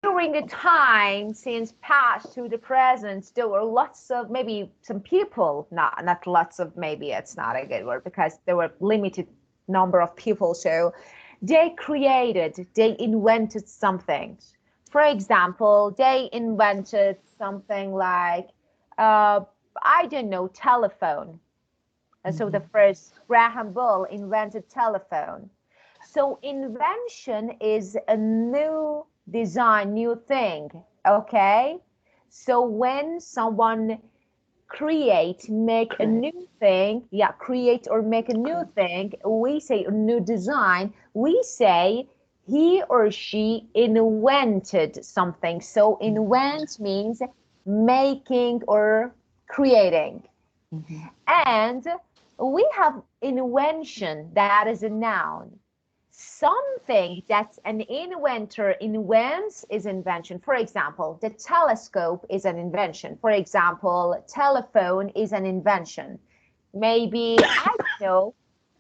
during the time since past to the present, there were lots of maybe some people, not lots of, maybe it's not a good word because there were limited number of people. So they invented something. For example, they invented something like, I don't know, telephone. And so the first Graham Bell invented telephone. So invention is a new design, new thing, okay? So when someone make a new thing, create or make a new thing, we say a new design, we say he or she invented something. So invent means making or creating. And we have invention, that is a noun. Something that an inventor invents is invention. For example, the telescope is an invention. For example, telephone is an invention. Maybe, I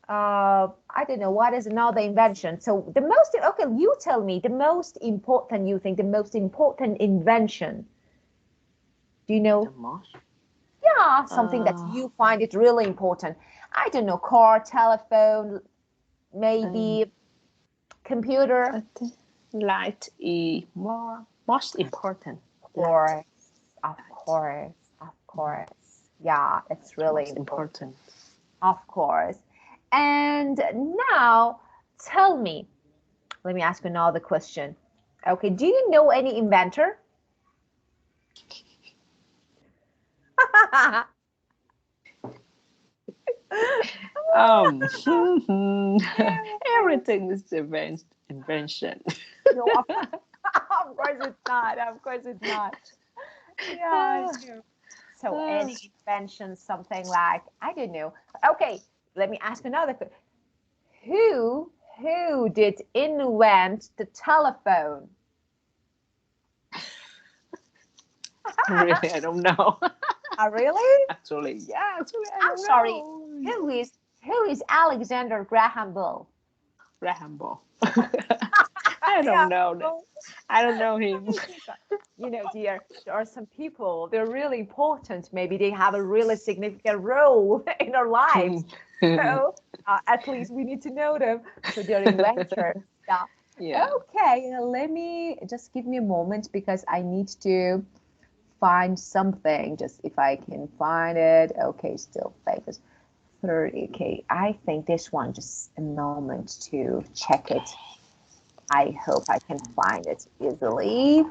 don't know, what is another invention? So the most, okay, you tell me the most important, you think the most important invention. Do you know? The most? Yeah, something that you find it really important. I don't know, car, telephone, maybe computer. I think light is most important. Of course, of course, of course. Yeah, it's really important. Of course. And now tell me, let me ask you another question. Okay, do you know any inventor? Everything is invention. No, of course it's not. Of course it's not. Yeah, sure. So any invention, something like, I don't know. Okay, let me ask another question. Who did invent the telephone? Really, I don't know. Really? Actually, yeah. Actually, I'm sorry. Who is Alexander Graham Bell? Graham Bell. I don't know. I don't know him. You know, dear, there are some people, they're really important. Maybe they have a really significant role in our lives. So at least we need to know them. So they're inventors. Yeah. Okay, let me just give me a moment because I need to find something. Just if I can find it. Okay, still famous. 30. Okay, I think this one, just a moment to check it. I hope I can find it easily.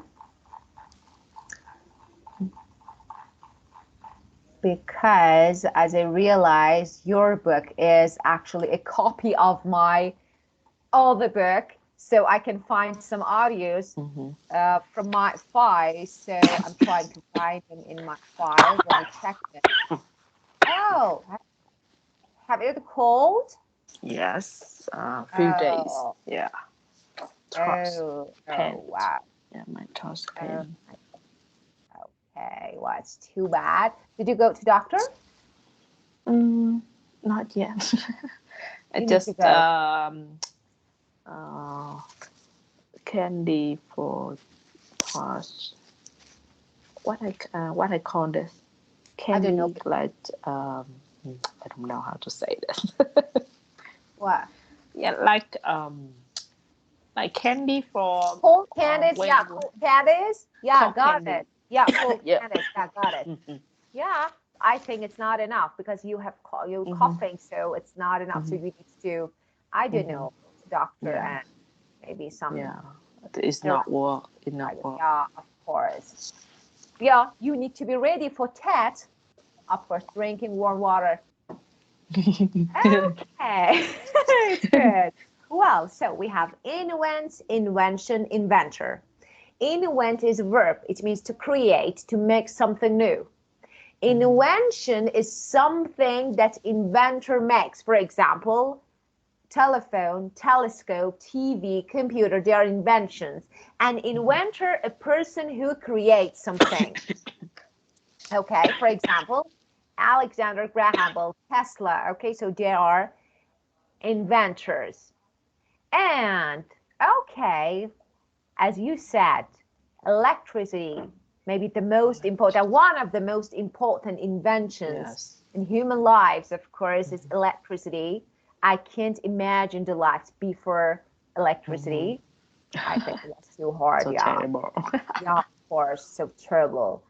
Because as I realized, your book is actually a copy of my other book. So I can find some audios from my files. So I'm trying to find them in my files. Let me check it. Oh, have you called? Yes, a few days. Yeah. Oh, wow. Yeah, my toss pen. Okay, well, it's too bad. Did you go to doctor? Not yet. I just candy for toss. What I call this? Candy, I don't know. like I don't know how to say this. What? Yeah, like candy for cold candies. Cold candies. Yeah, cold got candy. it. Yeah, cold candies. Yeah, got it. Yeah, I think it's not enough because you have coughing, so it's not enough. So you need to, I don't know, doctor and maybe some. Yeah, it's not work. It's not work. Yeah, of course. Yeah, you need to be ready for that. Of course, drinking warm water. Okay, it's good. Well, so we have invent, invention, inventor. Invent is a verb. It means to create, to make something new. Invention is something that inventor makes. For example, telephone, telescope, TV, computer, they are inventions. An inventor, a person who creates something. Okay, for example, Alexander Graham Bell, Tesla. Okay, so they are inventors. And okay, as you said, electricity, maybe the most important, one of the most important inventions in human lives, of course, is electricity. I can't imagine the lives before electricity. I think that's too hard. So terrible. Yeah, of course, so terrible.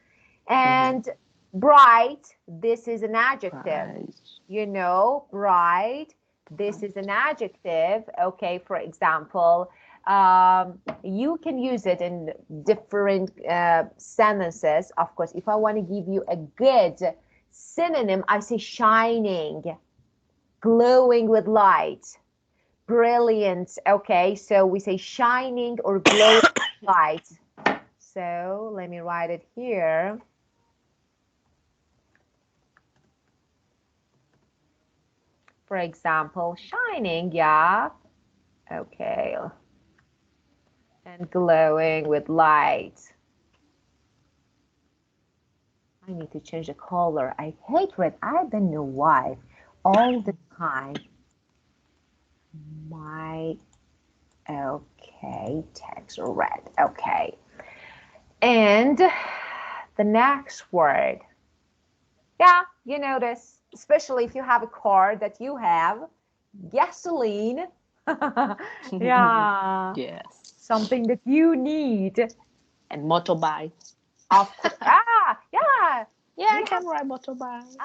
And bright, this is an adjective. You know, bright, this is an adjective. Okay, for example, you can use it in different sentences. Of course, if I want to give you a good synonym, I say shining, glowing with light, brilliant. Okay, so we say shining or glowing light. So let me write it here. For example, shining, yeah. Okay. And glowing with light. I need to change the color. I hate red. I don't know why. All the time. Okay, text red. Okay. And the next word. Yeah, you know this, especially if you have a car that you have. Gasoline. Yeah. Yes. Something that you need. And motorbike. Of course. Yeah. Yeah, I can ride motorbike.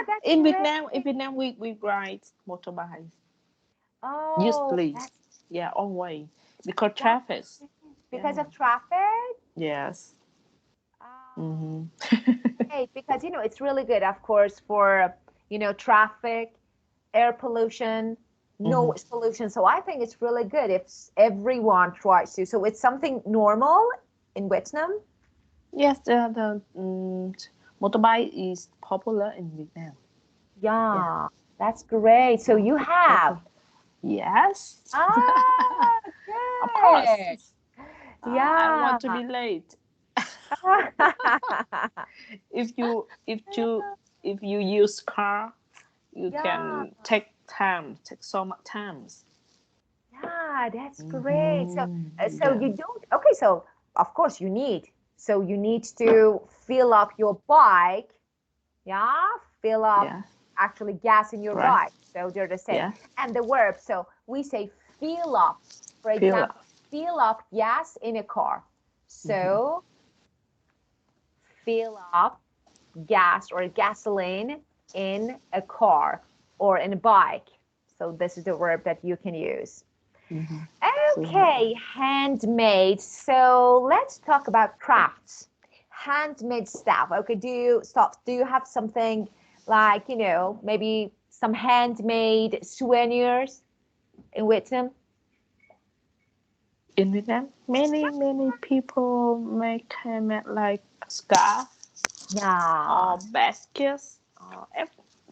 That's in great. Vietnam, we ride motorbikes. Oh, Usually, on way because traffic. Because of traffic. Yes. Hey, because it's really good, of course, for traffic, air pollution, noise pollution. So I think it's really good if everyone tries to. So it's something normal in Vietnam. Yes, the motorbike is popular in Vietnam. Yeah, that's great. So you have. Yes. Good. Of course. Yeah. I don't want to be late. if you use car, you can take so much times. Yeah, that's great. So you don't. Okay, so of course you need. So you need to fill up your bike. Yeah, fill up actually gas in your bike. So they're the same. And the verb. So we say fill up. For example, fill up gas in a car. So fill up gas or gasoline in a car or in a bike. So this is the verb that you can use. Okay, handmade. So let's talk about crafts. Handmade stuff. Okay, do you have something like, maybe some handmade souvenirs in Vietnam? In Vietnam, many people make handmade like scarf, or baskets, or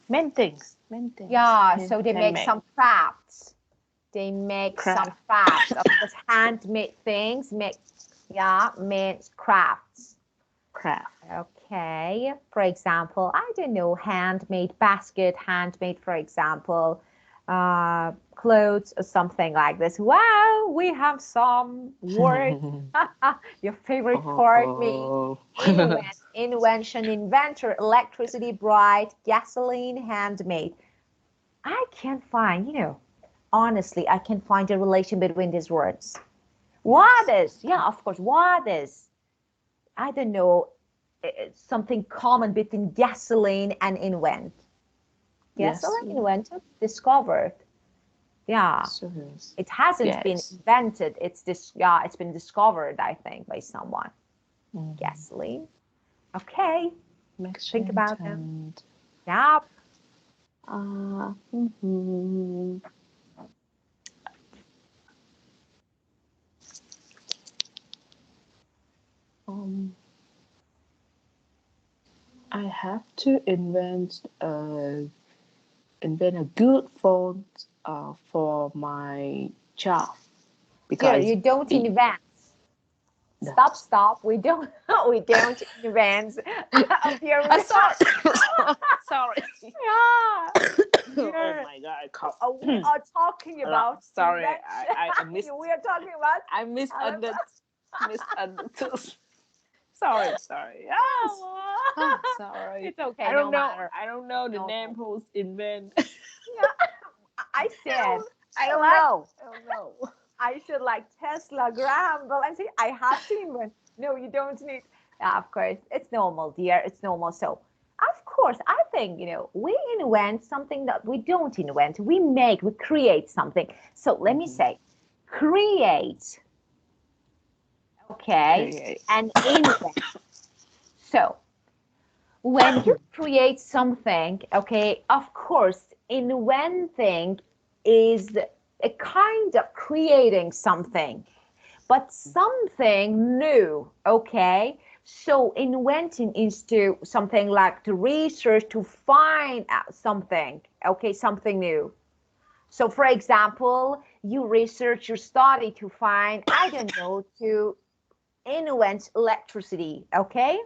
many things. Yeah, so they make some crafts. They make some crafts. Of course, handmade things made crafts. Okay. For example, I don't know, handmade basket, handmade, for example, clothes or something like this. Wow, we have some words. Your favorite part, me. Invention, inventor, electricity, bright, gasoline, handmade. I can't find, honestly, I can't find a relation between these words. What is? Yeah, of course. What is? I don't know. It's something common between gasoline and invent. Gasoline invented, discovered. Yeah. It hasn't been invented. It's been discovered, I think, by someone. Gasoline. Okay. Think about them. Yeah. I have to invent a good phone for my job, because you don't invent. Stop. We don't invent of your sorry. Yeah. Oh my god, I coughed. We are talking about sorry, I missed. We are talking about. I misunderstood. Misunderstood. Sorry. Yes. Oh, sorry. It's okay, I no don't know. matter. I don't know the No, name who's invent. yeah, I said I don't like know. I don't know. I should like Tesla, Graham Bell, and say I have to invent. No, you don't need. Yeah, of course, it's normal, dear. It's normal. So, of course, I think we invent something that we don't invent. We make, we create something. So let me say, create. Okay, Create. and invent. So when you create something, okay, of course, inventing is a kind of creating something, but something new, okay? So inventing is to something like to research to find out something, okay, something new. So for example, you research, you study to find, I don't know, to invent electricity, okay?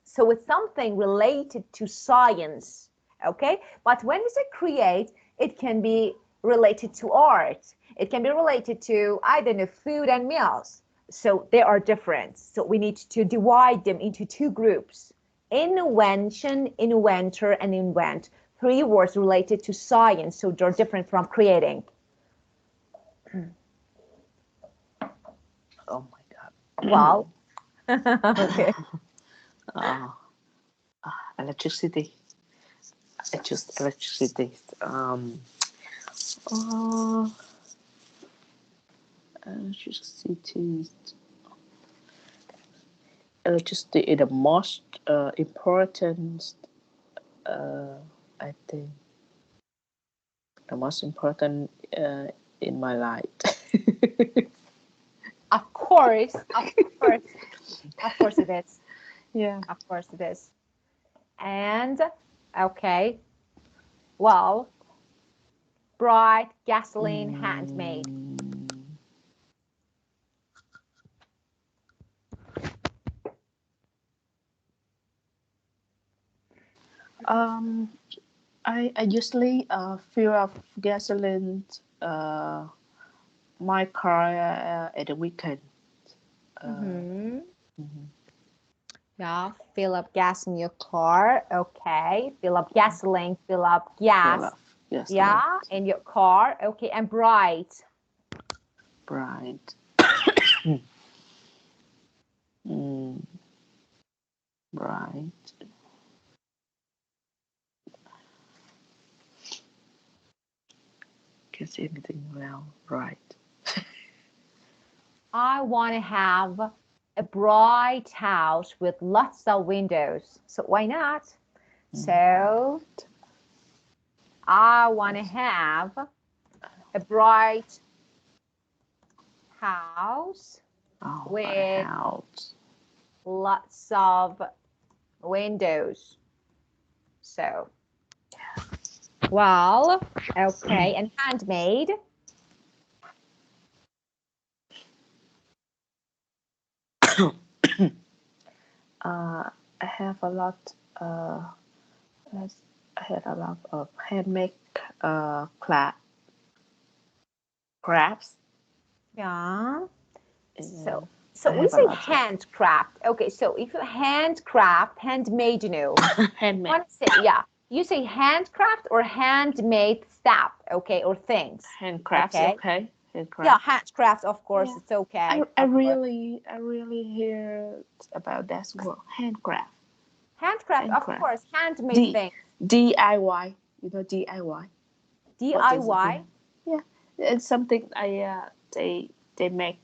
So it's something related to science, okay? But when we say create, it can be related to art. It can be related to, I don't know, food and meals. So they are different. So we need to divide them into two groups. Invention, inventor, and invent. Three words related to science, so they're different from creating. Oh my God. Well, okay. Uh, electricity. I choose electricity. Uh, electricity. Electricity is the most important. I think the most important in my life. Of course, of course it is. Yeah. Of course it is. And okay, well, bright gasoline handmade. Um, I usually fill up gasoline my car at the weekend. Mm-hmm. Mhm. Yeah, fill up gas in your car. Okay, fill up gasoline, fill up Fill gas. up gasoline. Yeah, in your car. Okay, and bright. Bright. Mm, bright. Can see anything well. Right. I want to have a bright house with lots of windows. So why not? So I want to have a bright house Oh, a with house. lots of windows. So, well, okay, and handmade. I have a lot. Uh, let's- I had a lot of handmade crafts. Yeah. And So I we have a say lot of handcraft. Okay, so if you handcraft, handmade, handmade. want to say, yeah, you say handcraft or handmade stuff, okay, or things. Handcrafts, Okay. okay. Yeah, Handcrafts. handcraft, of course, Yeah. it's okay. Of course. I really hear about that word. Handcraft. Handcraft, of Handcraft. course, handmade D things. DIY. You know DIY. What does it DIY. mean? Yeah, it's something they make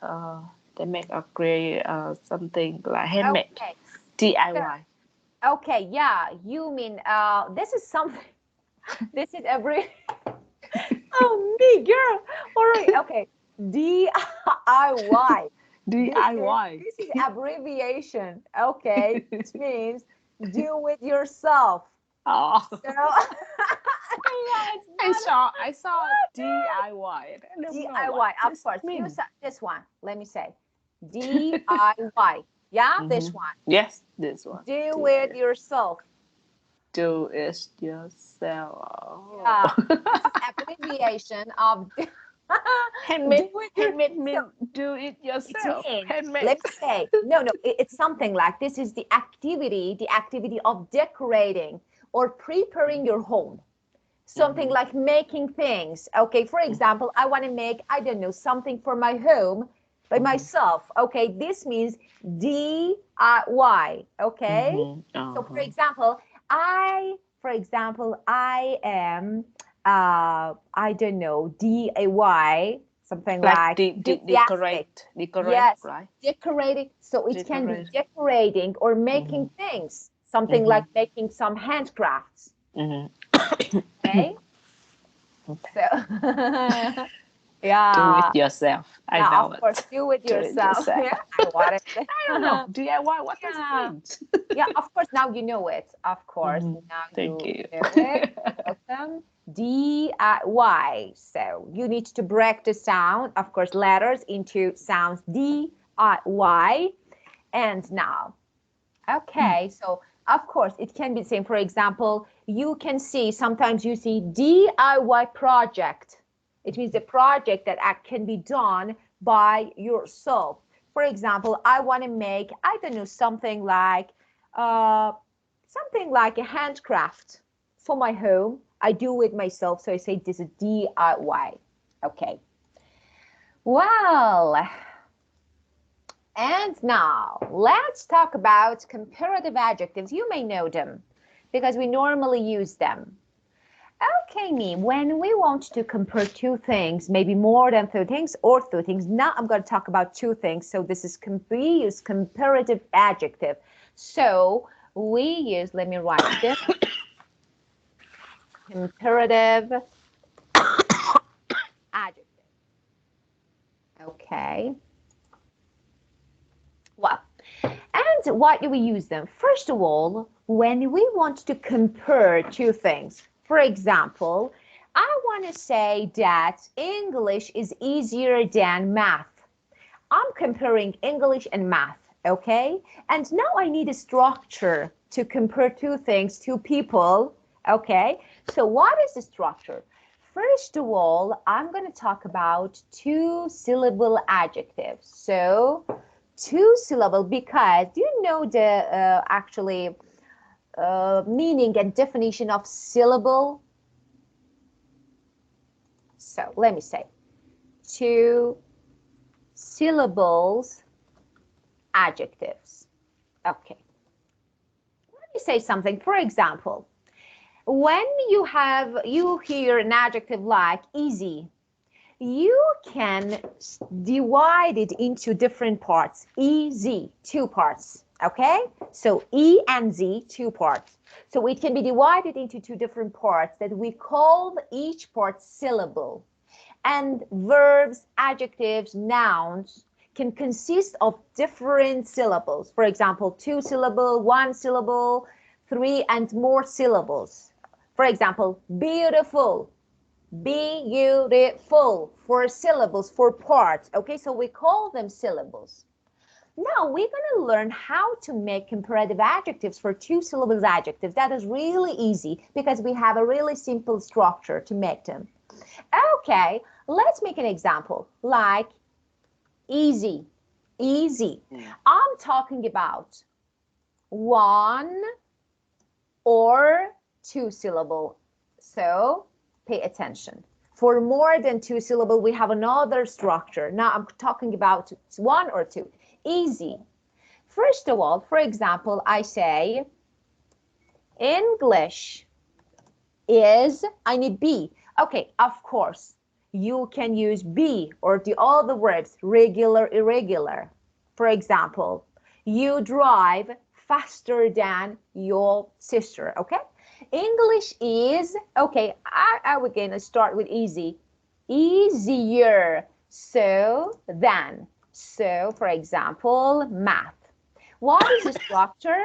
uh they make or create something like handmade. Okay. So, DIY. okay, yeah, you mean this is something this is every oh me girl. All right, okay. DIY. DIY. This is abbreviation. Okay, which means do it yourself. Oh, So yeah, it's not I saw DIY. I don't know what DIY, of this course. You means. saw this one. Let me say DIY. Yeah, this Mm-hmm. one. Yes, this one. Do it DIY. yourself. Do it yourself. Oh. Yeah, this is abbreviation of Handmade, Do it handmade yourself. mean do it It yourself. means, Handmade. let me say, no, no, it's something like this is the activity of decorating or preparing your home. Something like making things. Okay, for example, I want to make, I don't know, something for my home by myself. Okay, this means DIY. Okay, so for example, I am, I don't know, DIY, something Like like enthusiastic. decorate, Yes, right? decorating. So it can be Decorate. decorating or making things, something like making some handcrafts. Okay. Okay. So, Do yeah, it yourself. I yeah, know of course, it. do it Do it yourself. yourself. Yeah, I wanted to. I don't know. DIY, what does it Yeah, mean? yeah, of course, now you know it. Of course, now Thank you you. know it. You're welcome. DIY. So you need to break the sound, of course, letters into sounds DIY. And now, okay, so of course, it can be the same. For example, you can see, sometimes you see DIY project. It means a project that can be done by yourself. For example, I want to make, I don't know, uh, something like a handcraft for my home. I do it myself, so I say this is DIY. Okay. Well, and now let's talk about comparative adjectives. You may know them because we normally use them. Okay, me, when we want to compare two things, maybe more than two things or two things, now I'm going to talk about two things. So this is we use comparative adjective. So we use, let me write this, comparative adjective. Okay. Well, and why do we use them? First of all, when we want to compare two things, for example, I want to say that English is easier than math. I'm comparing English and math, okay? And now I need a structure to compare two things, two people, okay? So what is the structure? First of all, I'm going to talk about two-syllable adjectives. So two-syllable, because do you know the actually meaning and definition of syllable? So let me say two syllables adjectives. Okay. Let me say something. For example, when you hear an adjective like easy, you can divide it into different parts. EZ, two parts. Okay? So E and Z, two parts. So it can be divided into two different parts that we call each part syllable. And verbs, adjectives, nouns can consist of different syllables. For example, two syllable, one syllable, three and more syllables. For example, beautiful, beautiful, four syllables, four parts. Okay, so we call them syllables. Now we're going to learn how to make comparative adjectives for two syllables adjectives. That is really easy because we have a really simple structure to make them. Okay, let's make an example like easy. Easy. I'm talking about one or two syllable. So pay attention. For more than two syllable, we have another structure. Now I'm talking about one or two. Easy. First of all, for example, I say English is, I need be. Okay, of course, you can use be or the other verbs, regular, irregular. For example, you drive faster than your sister, okay? English is, okay, I will gonna start with easy. Easier, so than. So, for example, math. What is the structure?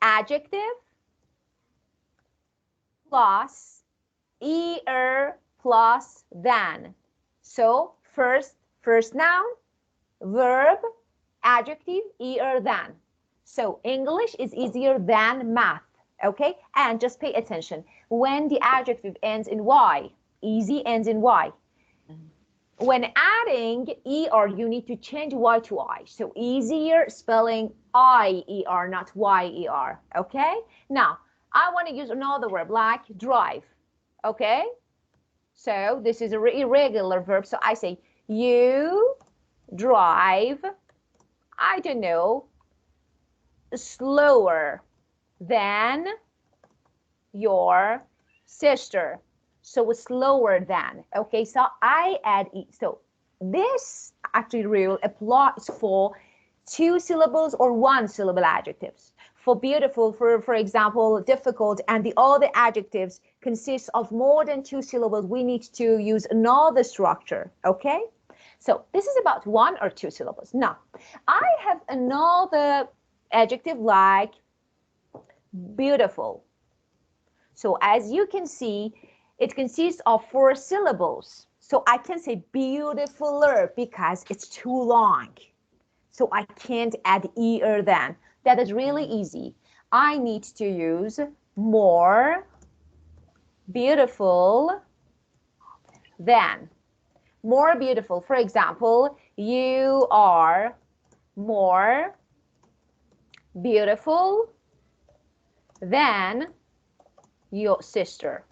Adjective plus plus than. So first noun, verb, adjective, than. So English is easier than math. Okay, and just pay attention when the adjective ends in y. Easy ends in y. when adding er, you need to change y to I. So easier spelling I-er, not y-er, okay? Now, I want to use another verb like drive, okay? So this is an irregular verb. So I say, you drive, I don't know, slower than your sister. So slower than, okay? So I add E. So this actually rule applies for 2 syllables or 1 syllable adjectives. For beautiful, for example, difficult, and the other adjectives consist of more than 2 syllables, we need to use another structure, okay? So this is about 1 or 2 syllables. Now, I have another adjective like beautiful. So as you can see, it consists of 4 syllables. So I can say beautifuler because it's too long. So I can't add er than. That is really easy. I need to use more beautiful than. More beautiful. For example, you are more beautiful than your sister.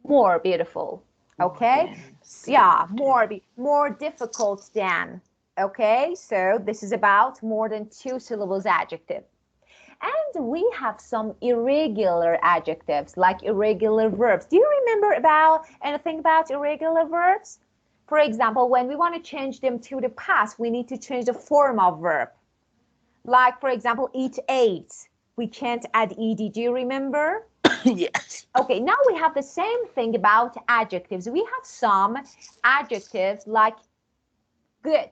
More beautiful, okay? Yeah, more difficult than, okay? So this is about more than 2 syllables adjective. And we have some irregular adjectives, like irregular verbs. Do you remember about anything about irregular verbs? For example, when we want to change them to the past, we need to change the form of verb. Like, for example, eat, ate. We can't add ed. Do you remember? Yes. Okay, now we have the same thing about adjectives. We have some adjectives like good.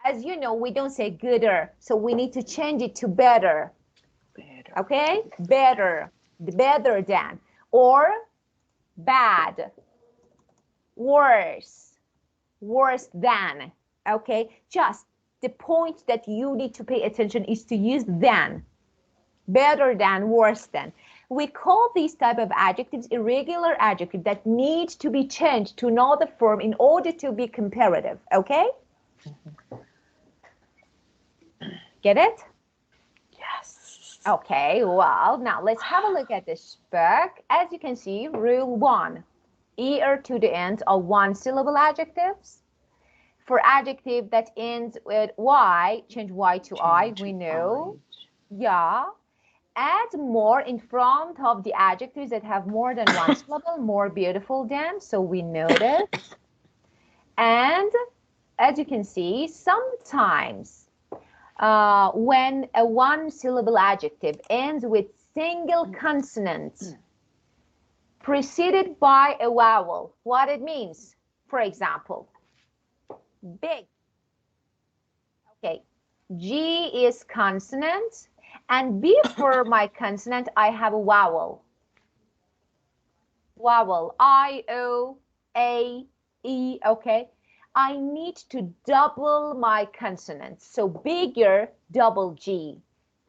As you know, we don't say gooder, so we need to change it to better. Better. Okay, better, better than, or bad, worse, worse than. Okay, just the point that you need to pay attention is to use than, better than, worse than. We call these type of adjectives irregular adjectives that need to be changed to another form in order to be comparative, okay? Get it? Yes. Okay, well, now let's have a look at this book. As you can see, rule 1, er to the end of 1 syllable adjectives. For adjective that ends with y, change y to I, we know. Yeah. Add more in front of the adjectives that have more than 1 syllable, more beautiful than, so we know this. And as you can see, sometimes when a 1 syllable adjective ends with single consonant preceded by a vowel, what it means, for example, big. Okay, G is consonant, and before my consonant, I have a vowel. Vowel, I, O, A, E, okay? I need to double my consonants. So bigger, double G.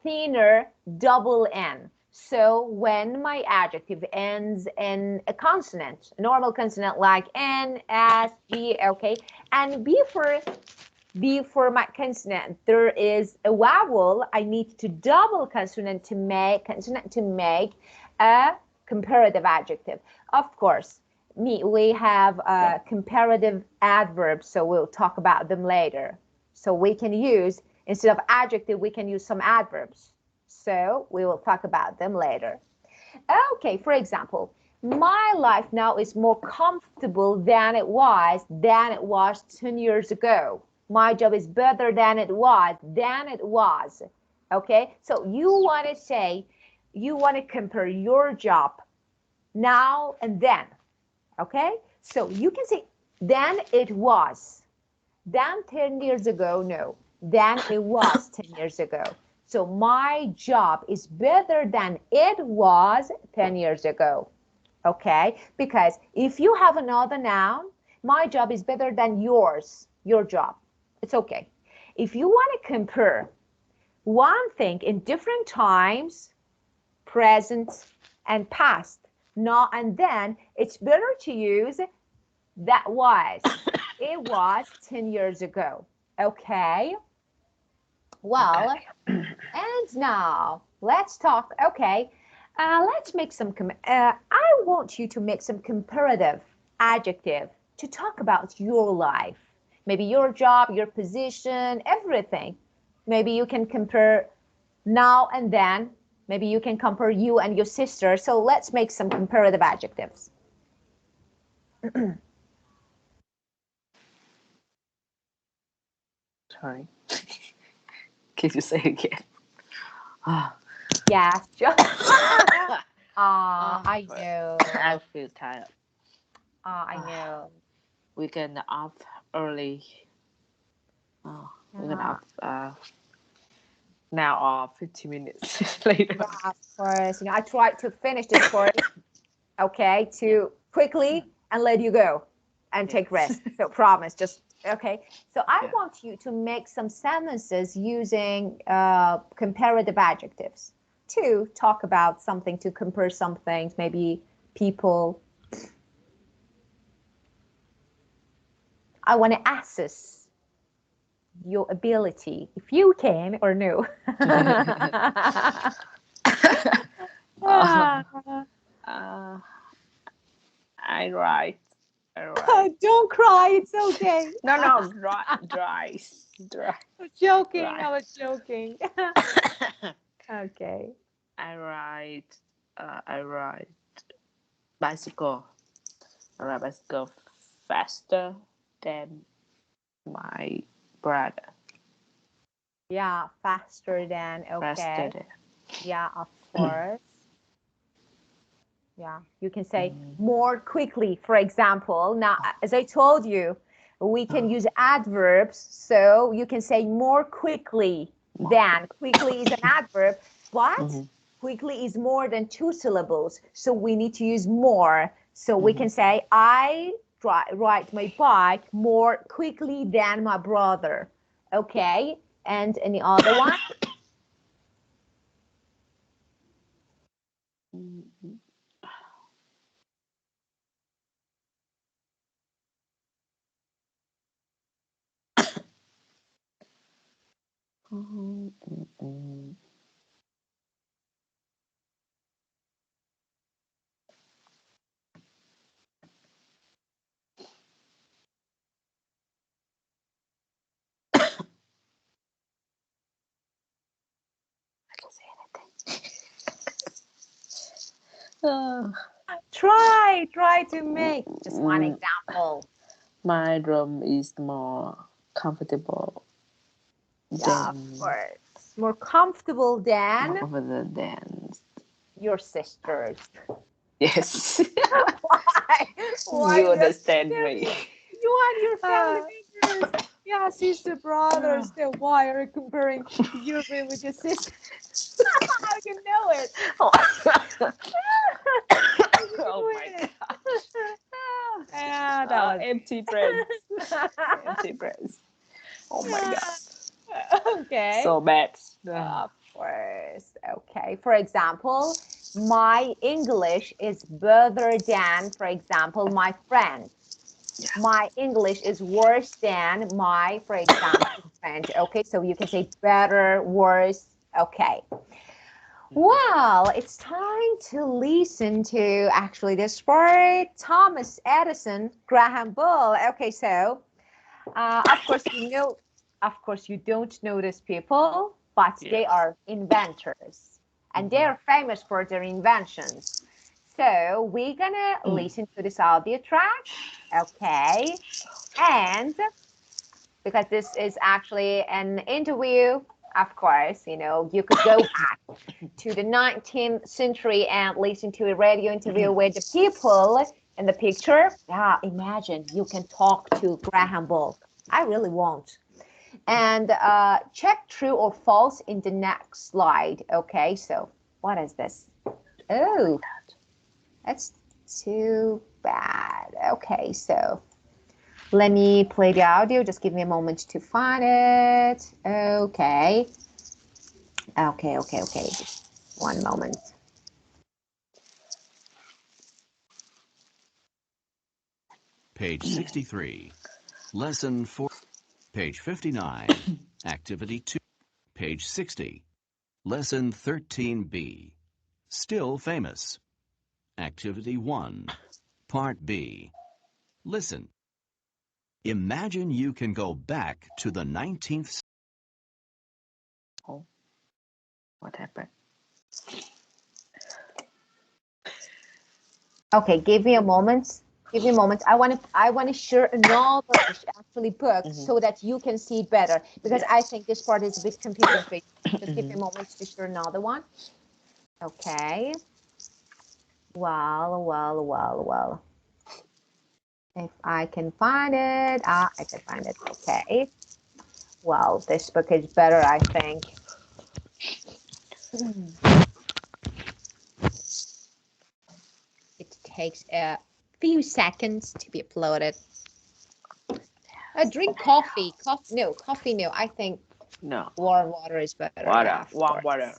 Thinner, double N. So when my adjective ends in a consonant, a normal consonant like N, S, G, okay? And before my consonant, there is a vowel. I need to double consonant to make a comparative adjective. Of course, we have comparative adverbs, so we'll talk about them later. So we can use, instead of adjective, we can use some adverbs. So we will talk about them later. Okay, for example, my life now is more comfortable than it was 10 years ago. My job is better than it was. Okay, so you want to say, you want to compare your job now and then. Okay, so you can say than it was. Than 10 years ago, no. Than it was 10 years ago. So my job is better than it was 10 years ago. Okay, because if you have another noun, my job is better than yours, your job. It's okay. If you want to compare one thing in different times, present and past, now and then, it's better to use It was 10 years ago. Okay. Well, Okay. and now let's talk. Okay. Let's make some, I want you to make some comparative adjective to talk about your life. Maybe your job, your position, everything. Maybe you can compare now and then. Maybe you can compare you and your sister. So let's make some comparative adjectives. Sorry. Can you say again? Yes, I know. I feel tired. I know. We can up early. We can up now or 15 minutes later. Yeah, of course. I tried to finish this course, okay, to quickly and let you go and take rest. So promise, just okay. So I want you to make some sentences using comparative adjectives to talk about something, to compare some things, maybe people. I want to assess your ability, if you can or no. I write. Don't cry, it's okay. No, dry. I'm joking. I was joking. Okay. I ride bicycle. I ride bicycle faster than my brother. Yeah, faster than. Okay. Faster than. Yeah, of course. Yeah, you can say more quickly, for example. Now, as I told you, we can use adverbs. So you can say more quickly than. Quickly is an adverb, but quickly is more than 2 syllables. So we need to use more. So we can say, I ride my bike more quickly than my brother. Okay. And any other one? Try to make just one example. My room is more comfortable Yeah, of than course. More comfortable than your sisters. Yes. Why? You understand me. You and your family members. Yeah, sister, brothers. So why are you comparing your room with your sister? How you know it? Oh my God. Yeah, that was empty brains. Empty brains. Oh my God. okay. So bad. Of course. Okay. For example, my English is better than, for example, my friend. My English is worse than my, for example, French. Okay, so you can say better, worse. Okay. Well, it's time to listen to actually this part. Thomas Edison, Graham Bell. Okay, so of course, you don't know these people, but they are inventors and they're famous for their inventions. So we're gonna listen to this audio track, okay? And because this is actually an interview, of course, you could go back to the 19th century and listen to a radio interview with the people in the picture. Yeah, imagine you can talk to Graham Bell. I really won't. And check true or false in the next slide. Okay, so what is this? Oh, that's too bad. Okay, so let me play the audio. Just give me a moment to find it. Okay. Okay. Just one moment. Page 63. Lesson 4. Page 59. Activity 2. Page 60. Lesson 13B. Still famous. Activity 1. Part B. Listen. Imagine you can go back to the 19th. Oh, what happened? Okay, give me a moment. Give me a moment. I want to share another actually book so that you can see it better, because I think this part is a bit confusing for you. Just give me a moment to share another one. Okay. Well. If I can find it. I can find it. Okay. Well, this book is better, I think. It takes a few seconds to be uploaded. Drink coffee. Coffee, no. I think No. warm water is better. Water. Yeah, Warm water.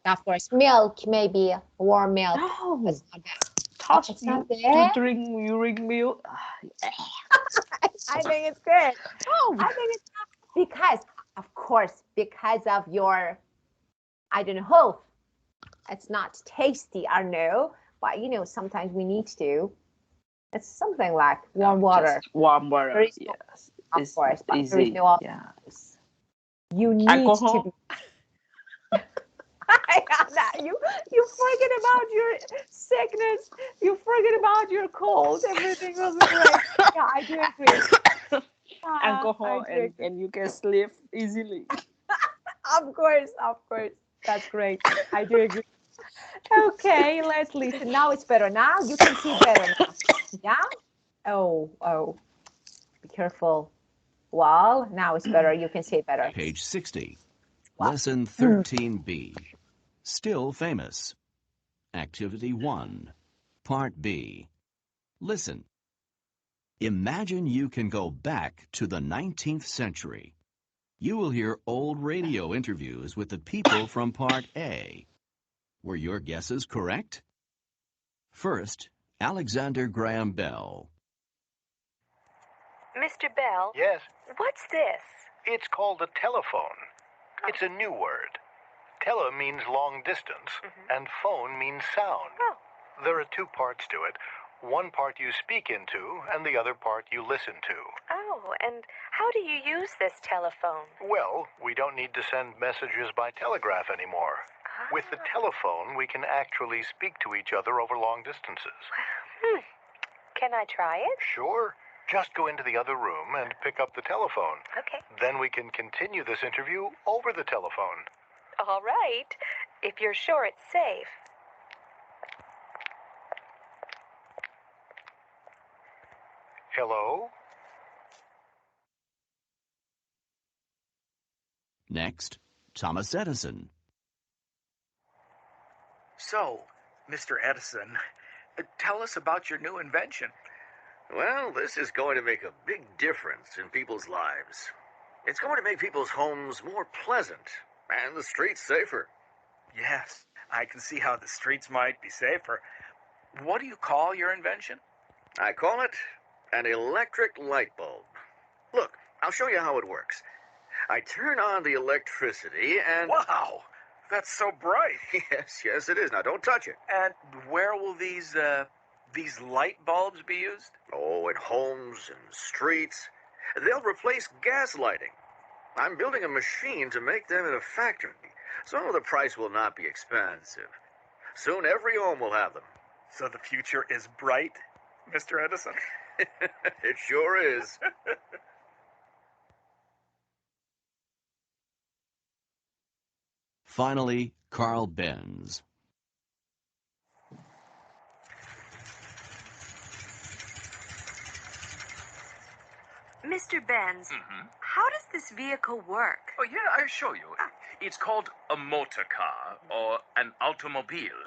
of course. Milk, maybe. Warm milk. No. That's not bad. Tough. It's not You bad. drink milk. I think it's good. Oh. I think it's not, because, of course, because of your, I don't know, health. It's not tasty, I know, but you know, sometimes we need to. It's something like warm water. Just warm water. There is Yes. Of course, but easy. there is no Yeah. You need Alcohol? to be. You forget about your sickness. You forget about your cold. Everything will be great. Yeah, I do agree. Alcohol and you can sleep easily. Of course. That's great. I do agree. Okay, let's listen. Now it's better. Now you can see better now. Yeah? Oh. Be careful. Well, now it's better. You can see better. Page 60. Wow. Lesson 13B. Still famous. Activity 1. Part B. Listen. Imagine you can go back to the 19th century. You will hear old radio interviews with the people from Part A. Were your guesses correct? First, Alexander Graham Bell. Mr. Bell? Yes, What's this? it's called a telephone. It's a new word. Tele means long distance, and phone means sound. Oh. There are two parts to it. One part you speak into, and the other part you listen to. Oh, and how do you use this telephone? Well, we don't need to send messages by telegraph anymore. With the telephone, we can actually speak to each other over long distances. Can I try it? Sure. Just go into the other room and pick up the telephone. Okay. Then we can continue this interview over the telephone. All right, if you're sure it's safe. Hello? Next, Thomas Edison. So, Mr. Edison, tell us about your new invention. Well, this is going to make a big difference in people's lives. It's going to make people's homes more pleasant and the streets safer. Yes, I can see how the streets might be safer. What do you call your invention? I call it an electric light bulb. Look, I'll show you how it works. I turn on the electricity and... Wow, that's so bright. Yes, it is. Now, don't touch it. And where will these light bulbs be used? Oh, in homes and streets. They'll replace gas lighting. I'm building a machine to make them in a factory, so the price will not be expensive. Soon every home will have them. So the future is bright, Mr. Edison? It sure is. Finally, Carl Benz. Mr. Benz, how does this vehicle work? Oh, yeah, I'll show you. It's called a motor car or an automobile.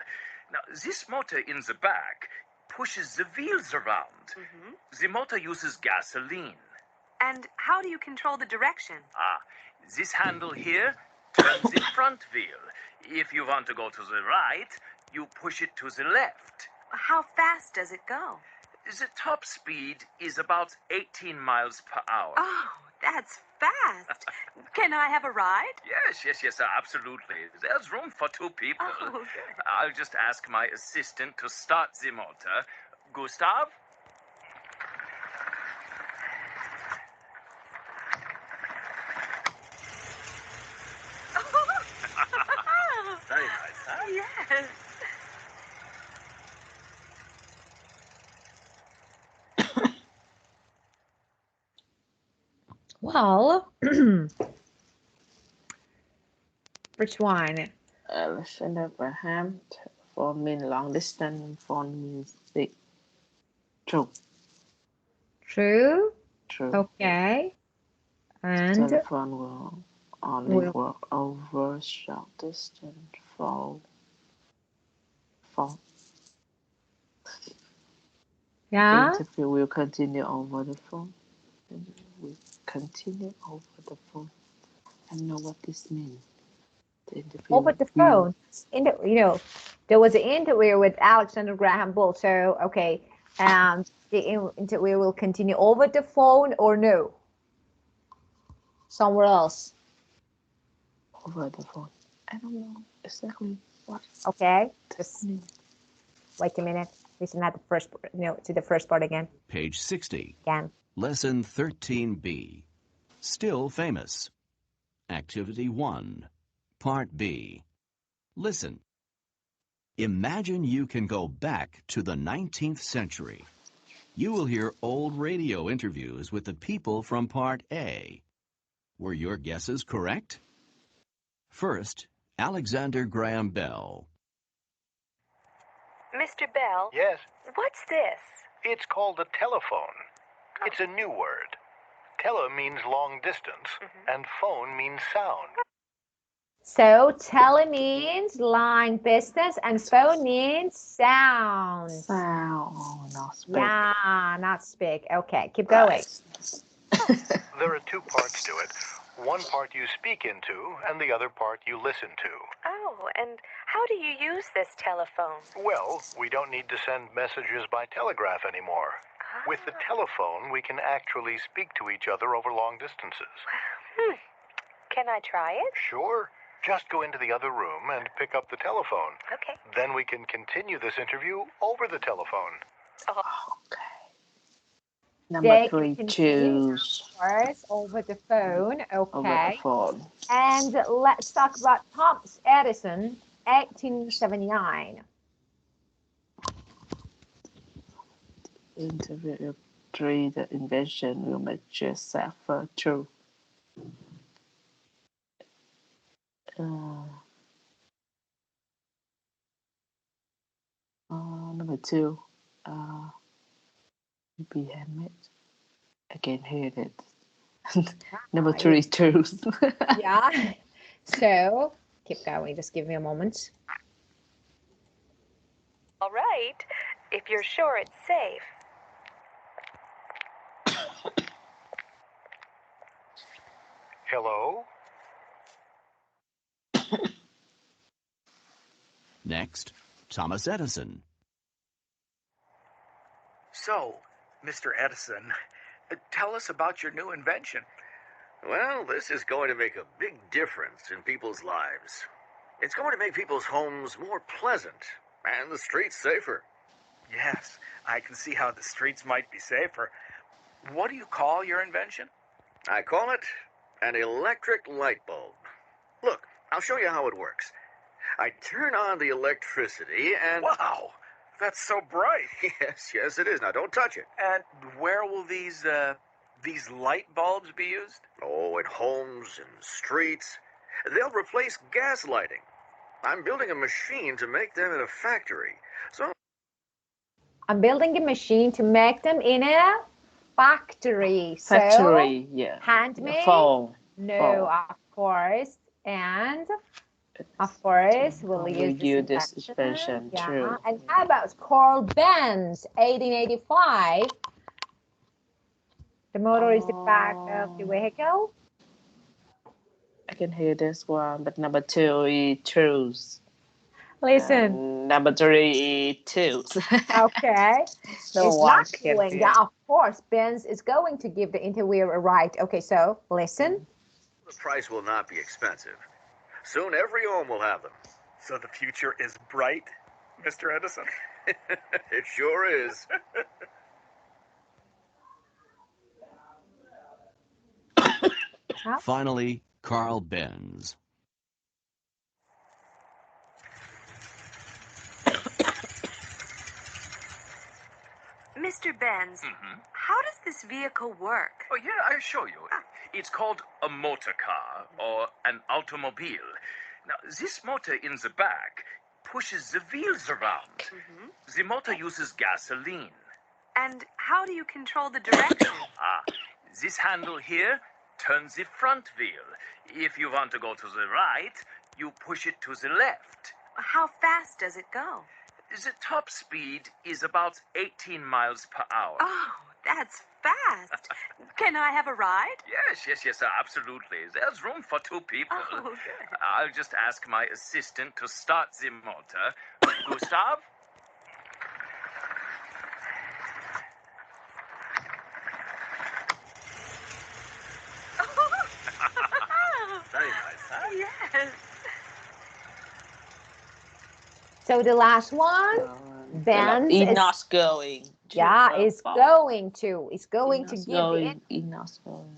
Now, this motor in the back pushes the wheels around. The motor uses gasoline. And how do you control the direction? This handle here turns the front wheel. If you want to go to the right, you push it to the left. How fast does it go? The top speed is about 18 miles per hour. Oh, that's fast. Can I have a ride? Yes, absolutely. There's room for 2 people. Oh, good. I'll just ask my assistant to start the motor. Gustav? Very nice, huh? Yes. Well, which one? Alexander Graham phone mean long distance, phone means big. True. True. True. Okay. And Telephone will only will work over short distance. Phone. yeah. Interview will continue over the phone. We continue over the phone. I know what this means. The interview Over the phone. There was an interview with Alexander Graham Bell. So okay, the interview will continue over the phone or no? Somewhere else. over the phone. I don't know exactly what. Okay. Just wait a minute. Listen at the first, to the first part again. Page 60. Again. Lesson 13B. Still famous. Activity 1. Part B. Listen. Imagine you can go back to the 19th century. You will hear old radio interviews with the people from Part A. Were your guesses correct? First, Alexander Graham Bell. Mr. Bell, Yes, what's this? it's called a telephone. It's a new word. Tele means long distance, and phone means sound. So tele means long distance and phone means sound. Sound. Oh, not speak. Yeah, not speak. Okay, keep going. There are 2 parts to it. One part you speak into, and the other part you listen to. Oh, and how do you use this telephone? Well, we don't need to send messages by telegraph anymore. With the telephone, we can actually speak to each other over long distances. Can I try it? Sure. Just go into the other room and pick up the telephone. Okay. Then we can continue this interview over the telephone. Okay. Number They 3, can choose first over the phone. over the Okay. phone. And let's talk about Thomas Edison, 1879. Interview 3, the invention will make yourself true. Number 2, be handmade. I can hear it. Number 3, truth. Yeah. So keep going. Just give me a moment. All right, if you're sure it's safe. Hello? Next, Thomas Edison. So, Mr. Edison, tell us about your new invention. Well, this is going to make a big difference in people's lives. It's going to make people's homes more pleasant and the streets safer. Yes, I can see how the streets might be safer. What do you call your invention? I call it an electric light bulb. Look, I'll show you how it works. I turn on the electricity and... Wow, that's so bright. Yes, it is. Now, don't touch it. And where will these light bulbs be used? Oh, in homes and streets. They'll replace gas lighting. I'm building a machine to make them in a factory. So I'm building a machine to make them in a factory. Factory, So, yeah. handmade? Phone. No, Phone. of course. And of course, we'll use this expression. Yeah. True. And how about Carl Benz, 1885? The motor is the back of the vehicle. I can hear this one, but number 2 is truth. Listen. Number 3, 2. Okay. No It's one not can going. hear. Yeah, of course. Benz is going to give the interviewer a ride. Okay, so listen. The price will not be expensive. Soon every home will have them. So the future is bright, Mr. Edison? It sure is. Finally, Carl Benz. Mr. Benz, how does this vehicle work? Oh, yeah, I'll show you. It's called a motor car or an automobile. Now, this motor in the back pushes the wheels around. The motor uses gasoline. And how do you control the direction? This handle here turns the front wheel. If you want to go to the right, you push it to the left. How fast does it go? The top speed is about 18 miles per hour. Oh, that's fast. Can I have a ride? Yes, absolutely. There's room for 2 people. Oh, good. I'll just ask my assistant to start the motor. Gustav? Very nice, huh? Yes. So the last one, Benz It's is not going. it's going to. It's going to It's give going. the It's not going.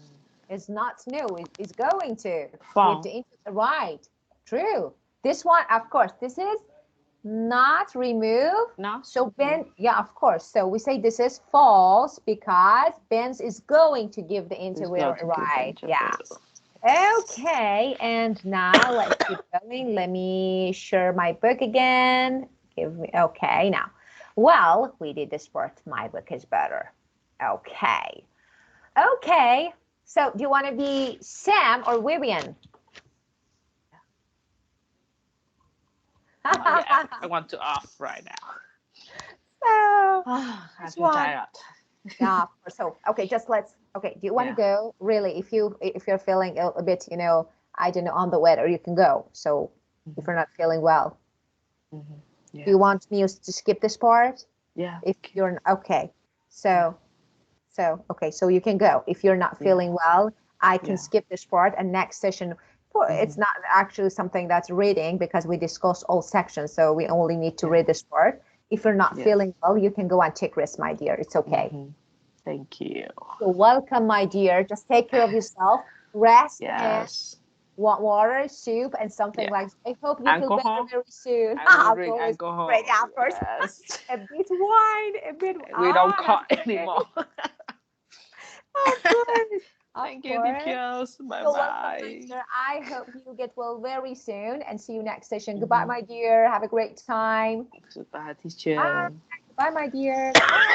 It's not new. It's going to Fall. give the right. True. This one, of course, this is not remove. No. So Ben, yeah, of course. So we say this is false because Benz is going to give the interviewer a ride. Yeah. Okay, and now let's keep going. Let me share my book again. Okay, now. Well, we did this part. My book is better. Okay. Okay. So do you want to be Sam or Vivian? Yeah, I want to off right now. So I feel tired. yeah. So okay, just let's. Okay, do you want to go? Really, if you're feeling a bit, I don't know, on the weather, you can go. So if you're not feeling well, do you want me to skip this part? Yeah. If you're okay, so okay, so you can go. If you're not feeling well, I can skip this part, and next session. It's not actually something that's reading because we discussed all sections, so we only need to read this part. If you're not feeling well, you can go and take rest, my dear. It's okay. Thank you. You're welcome, my dear. Just take care of yourself. Rest and want water, soup, and something like that. I hope you feel better very soon. Drink alcohol. Great, yeah, of course. Yes. A bit wine, a bit. We don't cough anymore. Of course. Thank you, teachers. Bye-bye. I hope you get well very soon and see you next session. Goodbye, my dear. Have a great time. Goodbye, teacher. Bye, my dear. Bye.